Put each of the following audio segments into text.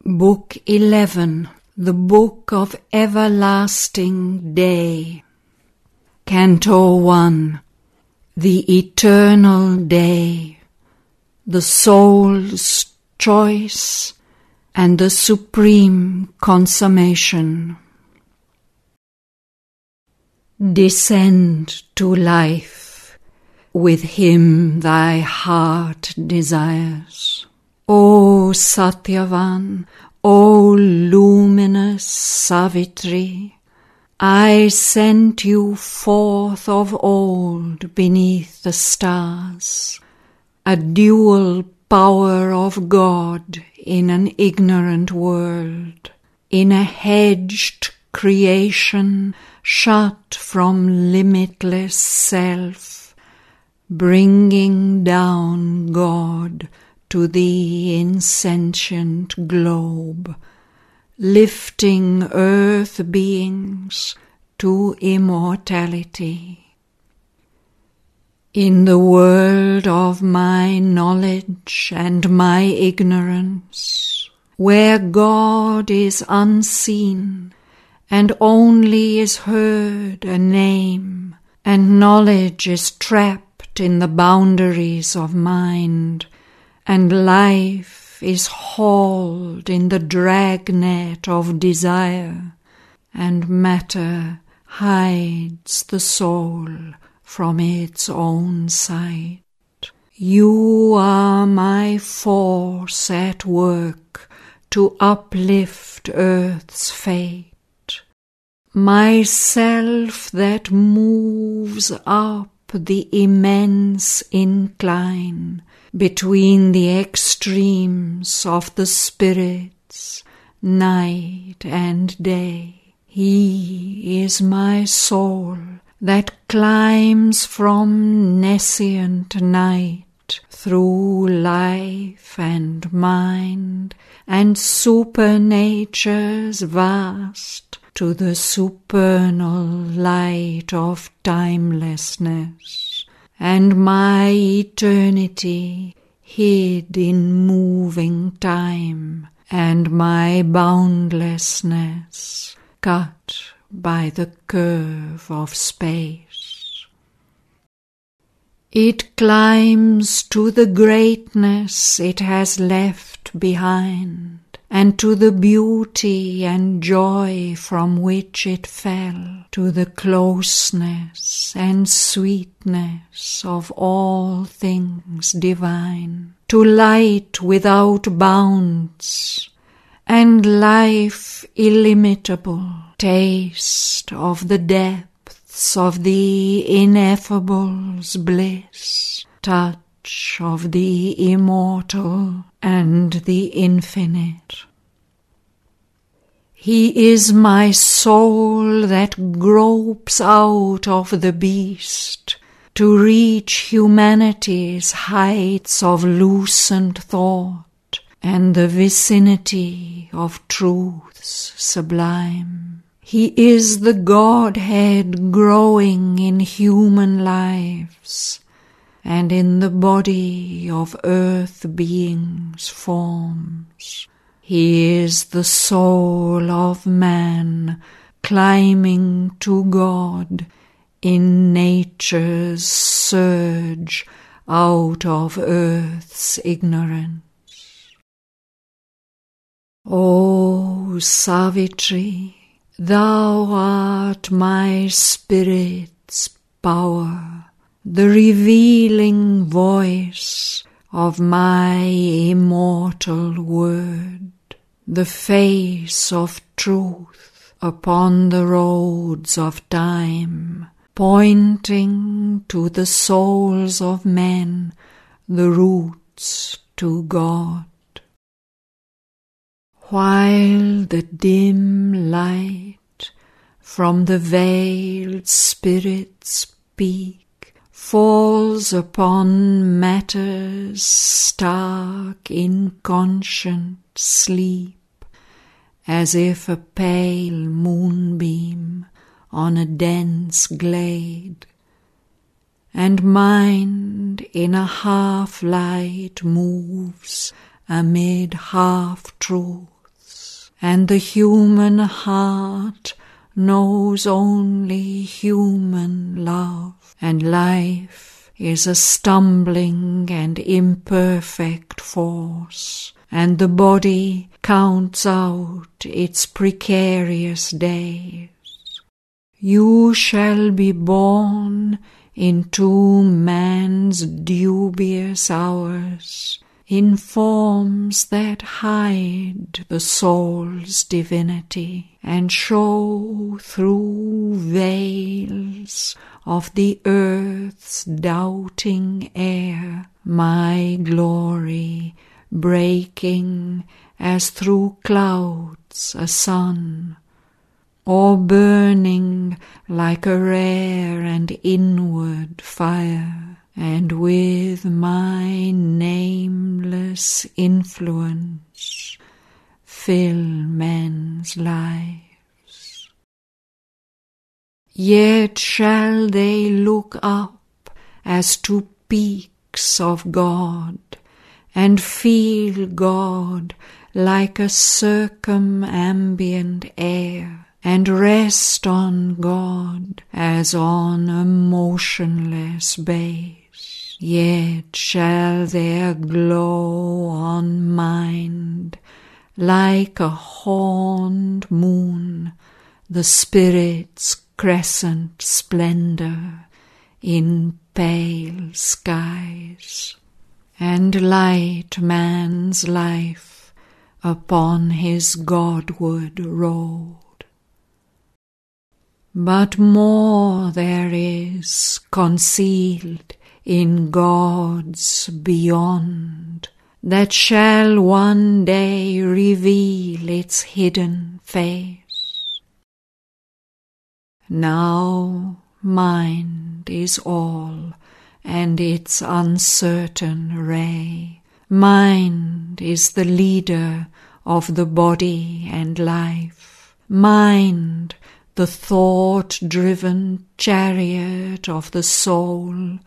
Book 11, the Book of Everlasting Day. Canto 1, the Eternal Day, the Soul's Choice and the Supreme Consummation. Descend to life, with him thy heart desires. O Shraddhavan, O luminous Savitri, I sent you forth of old beneath the stars, a dual power of God in an ignorant world, in a hedged creation shut from limitless self, bringing down God to the insentient globe, lifting earth beings to immortality. In the world of my knowledge and my ignorance, where God is unseen and only is heard a name, and knowledge is trapped in the boundaries of mind, and life is hauled in the dragnet of desire, and matter hides the soul from its own sight. You are my force at work to uplift earth's fate, myself that moves up the immense incline between the extremes of the spirits, night and day. He is my soul that climbs from nescient night through life and mind and supernature's vast to the supernal light of timelessness. And my eternity hid in moving time, and my boundlessness cut by the curve of space. It climbs to the greatness it has left behind, and to the beauty and joy from which it fell, to the closeness and sweetness of all things divine, to light without bounds, and life illimitable, taste of the depths of the ineffable's bliss, touch of the immortal and the infinite. He is my soul that gropes out of the beast to reach humanity's heights of lucent thought and the vicinity of truths sublime. He is the Godhead growing in human lives and in the body of earth beings' forms. He is the soul of man climbing to God in nature's surge out of earth's ignorance. O Savitri, thou art my spirit's power, the revealing voice of my immortal word, the face of truth upon the roads of time, pointing to the souls of men the routes to God. While the dim light from the veiled spirit's peak falls upon matter's stark inconscient sleep, as if a pale moonbeam on a dense glade, and mind in a half-light moves amid half-truths, and the human heart knows only human love, and life is a stumbling and imperfect force, and the body counts out its precarious days. You shall be born into man's dubious hours, in forms that hide the soul's divinity, and show through veils of the earth's doubting air my glory, breaking as through clouds a sun, or burning like a rare and inward fire, and with my nameless influence fill men's lives. Yet shall they look up as to peaks of God, and feel God like a circumambient air, and rest on God as on a motionless base. Yet shall there glow on mind like a horned moon the Spirit's crescent splendor in pale skies, and light man's life upon his Godward road. But more there is concealed in God's beyond, that shall one day reveal its hidden face. Now mind is all, and its uncertain ray. Mind is the leader of the body and life. Mind, the thought-driven chariot of the soul,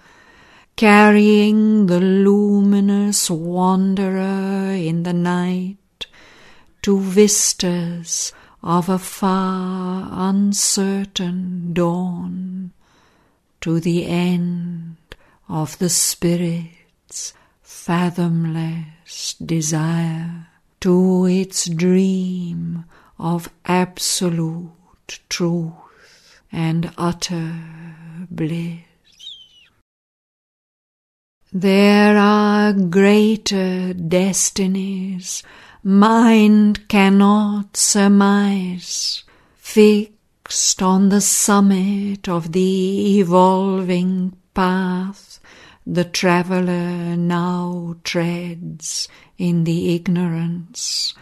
carrying the luminous wanderer in the night to vistas of a far uncertain dawn, to the end of the Spirit's fathomless desire, to its dream of absolute truth and utter bliss. There are greater destinies mind cannot surmise, fixed on the summit of the evolving path the traveller now treads in the ignorance,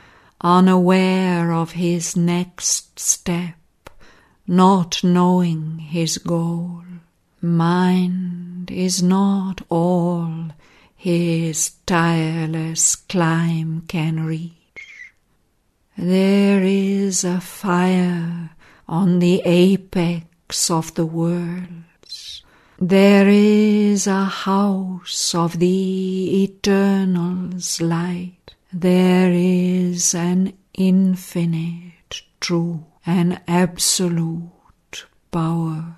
unaware of his next step, not knowing his goal. Mind is not all his tireless climb can reach. There is a fire on the apex of the worlds. There is a house of the Eternal's light. There is an infinite truth, an absolute power.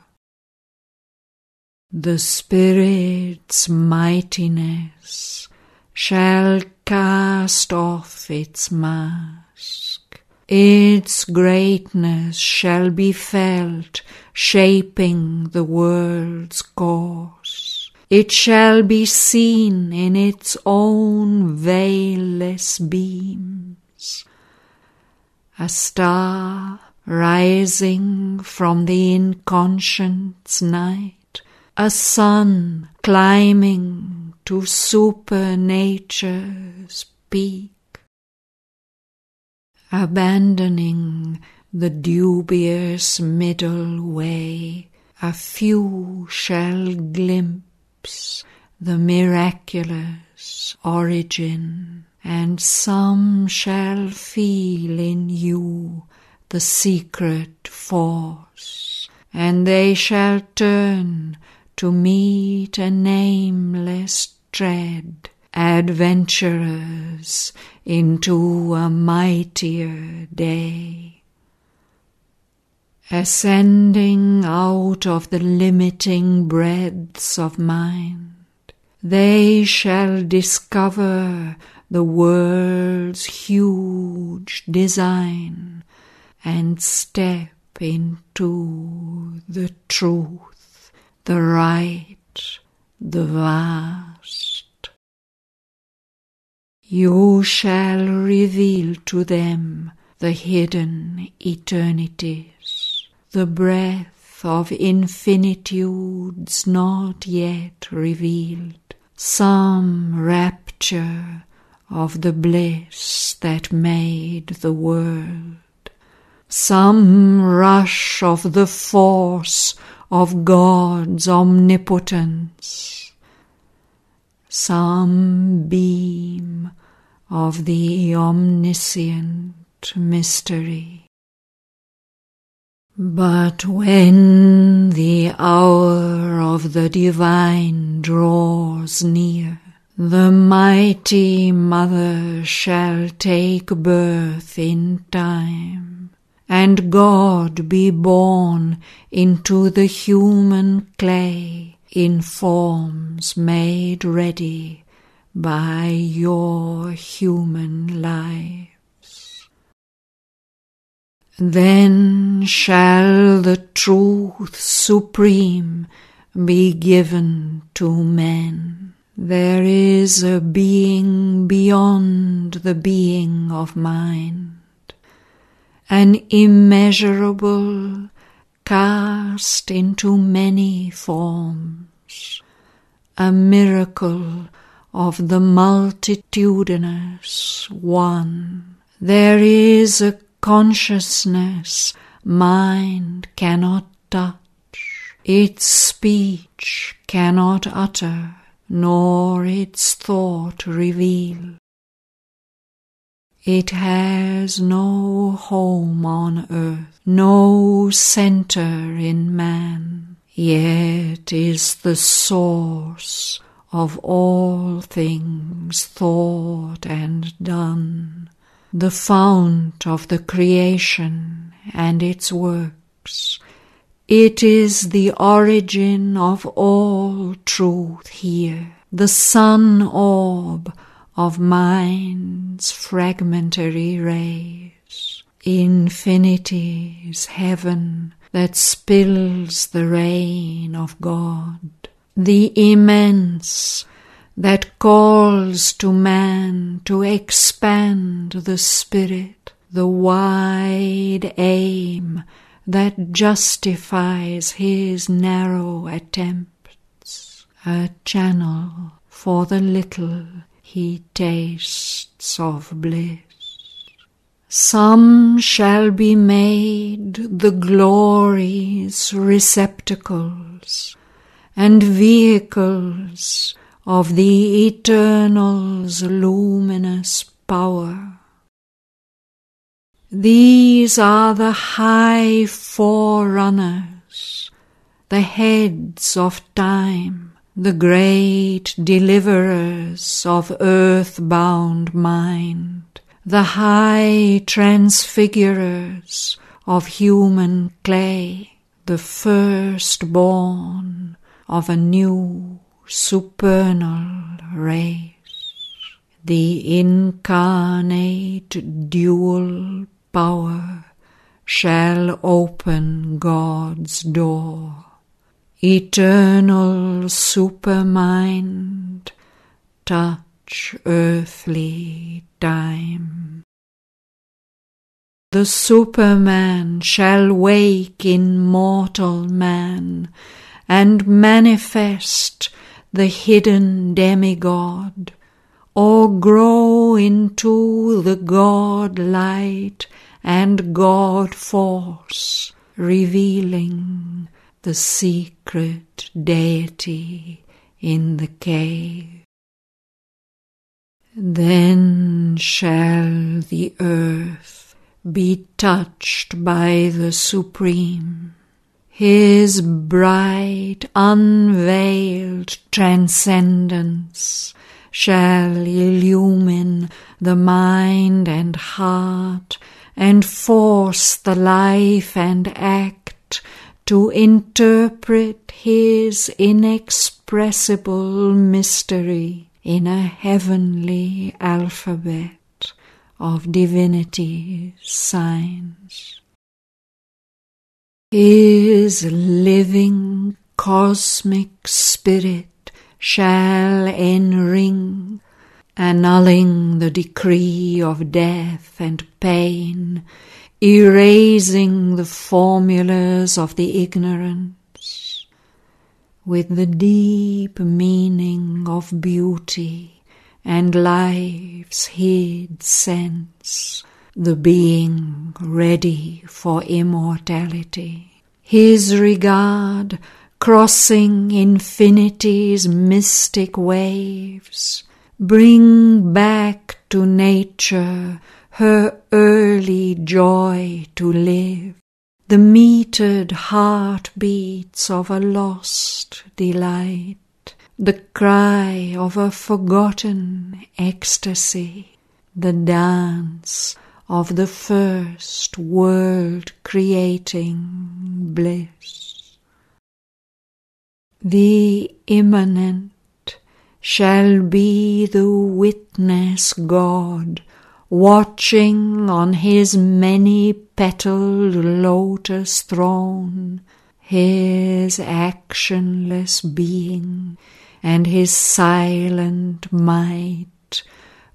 The Spirit's mightiness shall cast off its mask. Its greatness shall be felt, shaping the world's course. It shall be seen in its own veilless beams. A star rising from the inconscient's night, a sun climbing to supernature's peak. Abandoning the dubious middle way, a few shall glimpse the miraculous origin, and some shall feel in you the secret force, and they shall turn to meet a nameless tread, adventurers into a mightier day. Ascending out of the limiting breadths of mind, they shall discover the world's huge design and step into the truth, the right, the vast. You shall reveal to them the hidden eternities, the breath of infinitudes not yet revealed, some rapture of the bliss that made the world, some rush of the force of God's omnipotence, some beam of the omniscient mystery. But when the hour of the divine draws near, the mighty Mother shall take birth in time, and God be born into the human clay in forms made ready by your human lives. Then shall the truth supreme be given to men. There is a being beyond the being of mind, an immeasurable cast into many forms, a miracle of the multitudinous one. There is a consciousness mind cannot touch, its speech cannot utter, nor its thought reveal. It has no home on earth, no center in man, yet is the source of all things thought and done, the fount of the creation and its works. It is the origin of all truth here, the sun orb of mind's fragmentary rays, infinity's heaven that spills the rain of God, the immense that calls to man to expand the spirit, the wide aim that justifies his narrow attempts, a channel for the little he tastes of bliss. Some shall be made the glory's receptacles and vehicles of the Eternal's luminous power. These are the high forerunners, the heads of time, the great deliverers of earth-bound mind, the high transfigurers of human clay, the firstborn of a new supernal race, the incarnate dual power shall open God's door. Eternal supermind, touch earthly time. The Superman shall wake in mortal man and manifest the hidden demigod, or grow into the God-light and God-force, revealing the secret deity in the cave. Then shall the earth be touched by the Supreme. His bright, unveiled transcendence shall illumine the mind and heart, and force the life and act to interpret his inexpressible mystery in a heavenly alphabet of divinity's signs. His living cosmic spirit shall enring, annulling the decree of death and pain, erasing the formulas of the ignorance, with the deep meaning of beauty and life's hid sense, the being ready for immortality. His regard crossing infinity's mystic waves, bring back to nature her early joy to live, the metered heartbeats of a lost delight, the cry of a forgotten ecstasy, the dance of the first world-creating bliss. The immanent shall be the witness God, watching on his many-petaled lotus throne, his actionless being and his silent might,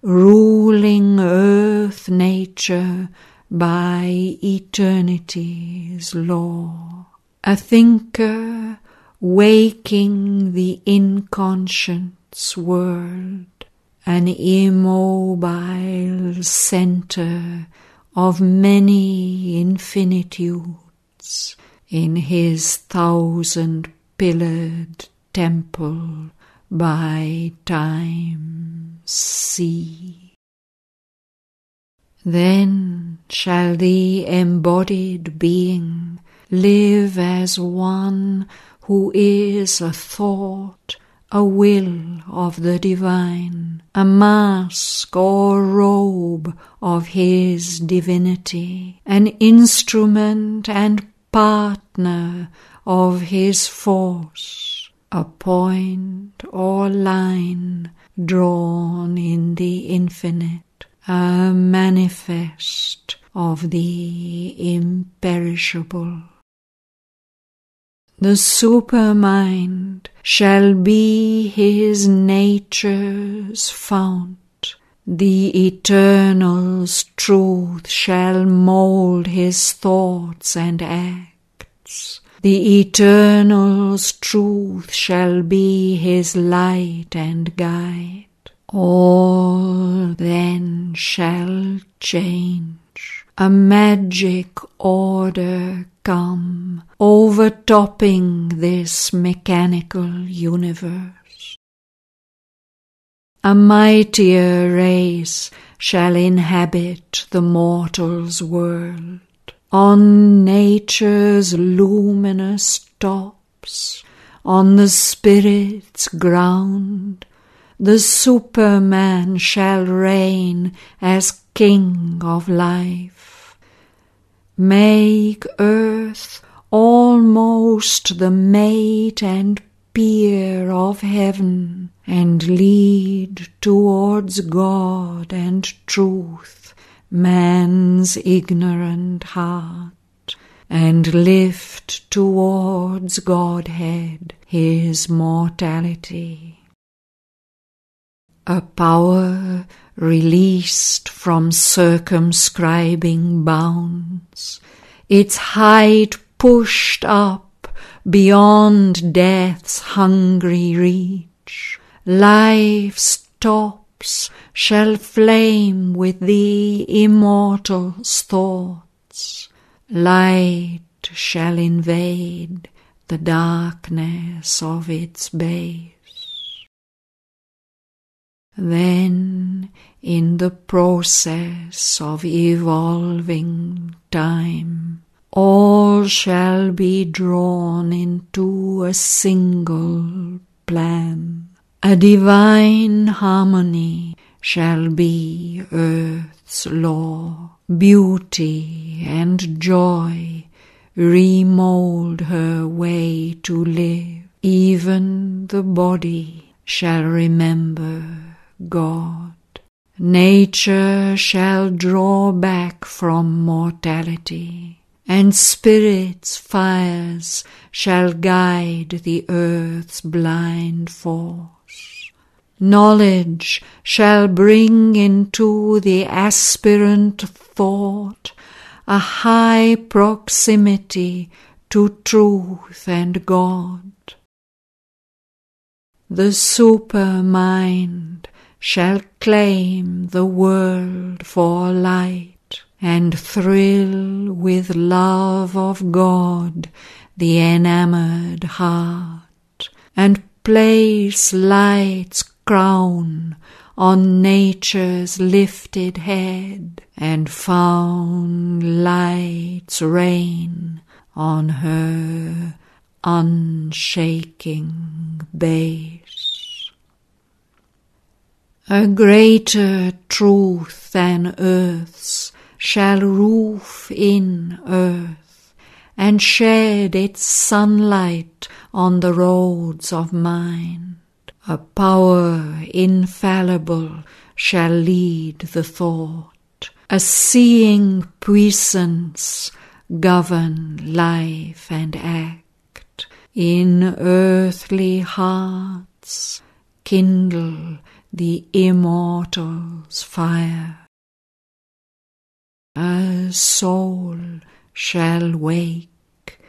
ruling earth nature by eternity's law. A thinker waking the inconscious world, an immobile centre of many infinitudes in his thousand-pillared temple by time's sea. Then shall the embodied being live as one who is a thought, a will of the divine, a mask or robe of his divinity, an instrument and partner of his force, a point or line drawn in the infinite, a manifest of the imperishable. The supermind shall be his nature's fount, the eternal's truth shall mould his thoughts and acts, the eternal's truth shall be his light and guide. All then shall change, a magic order come, overtopping this mechanical universe. A mightier race shall inhabit the mortal's world, on nature's luminous tops, on the spirit's ground. The Superman shall reign as king of life, make earth almost the mate and peer of heaven, and lead towards God and truth man's ignorant heart, and lift towards Godhead his mortality. A power released from circumscribing bounds, its height pushed up beyond death's hungry reach, life's tops shall flame with the immortal's thoughts, light shall invade the darkness of its base. Then, in the process of evolving time, all shall be drawn into a single plan. A divine harmony shall be earth's law. Beauty and joy remold her way to live. Even the body shall remember God. Nature shall draw back from mortality, and spirit's fires shall guide the earth's blind force. Knowledge shall bring into the aspirant thought a high proximity to truth and God. The supermind shall claim the world for light, and thrill with love of God the enamored heart, and place light's crown on nature's lifted head, and found light's reign on her unshaking base. A greater truth than earth's shall roof in earth, and shed its sunlight on the roads of mind. A power infallible shall lead the thought, a seeing puissance govern life and act. In earthly hearts kindle the immortal's fire. A soul shall wake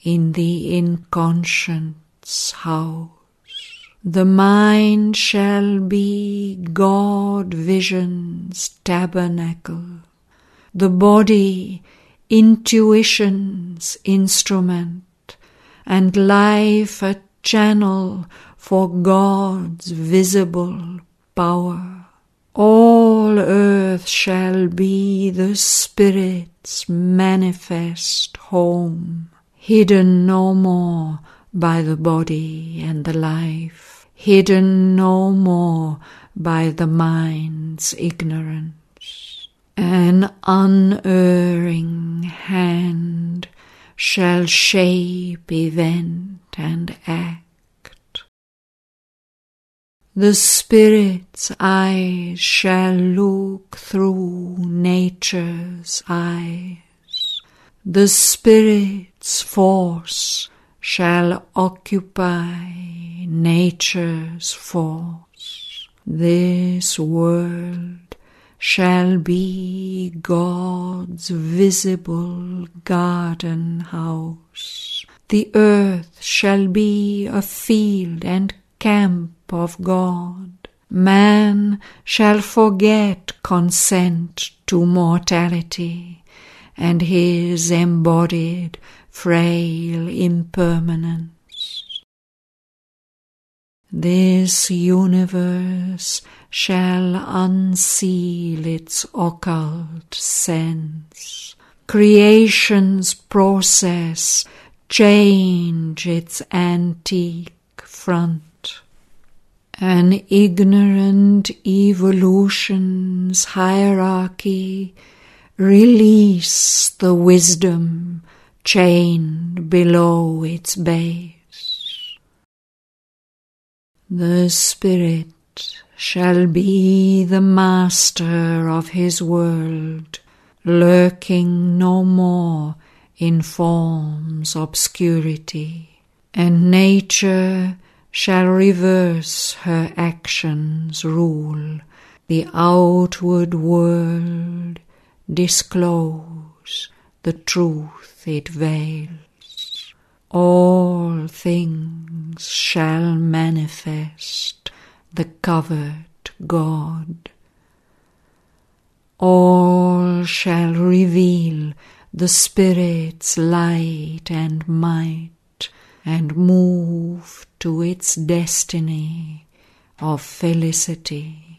in the inconscient's house. The mind shall be God vision's tabernacle, the body intuition's instrument, and life a channel for God's visible power. All earth shall be the Spirit's manifest home, hidden no more by the body and the life, hidden no more by the mind's ignorance. An unerring hand shall shape event and act. The Spirit's eyes shall look through nature's eyes. The Spirit's force shall occupy nature's force. This world shall be God's visible garden house. The earth shall be a field and camp of God. Man shall forget consent to mortality and his embodied frail impermanence. This universe shall unseal its occult sense. Creation's process change its antique front. An ignorant evolution's hierarchy release the wisdom chained below its base. The Spirit shall be the master of his world, lurking no more in form's obscurity, and nature shall reverse her actions' rule, the outward world disclose the truth it veils. All things shall manifest the covered God. All shall reveal the Spirit's light and might, and move to its destiny of felicity.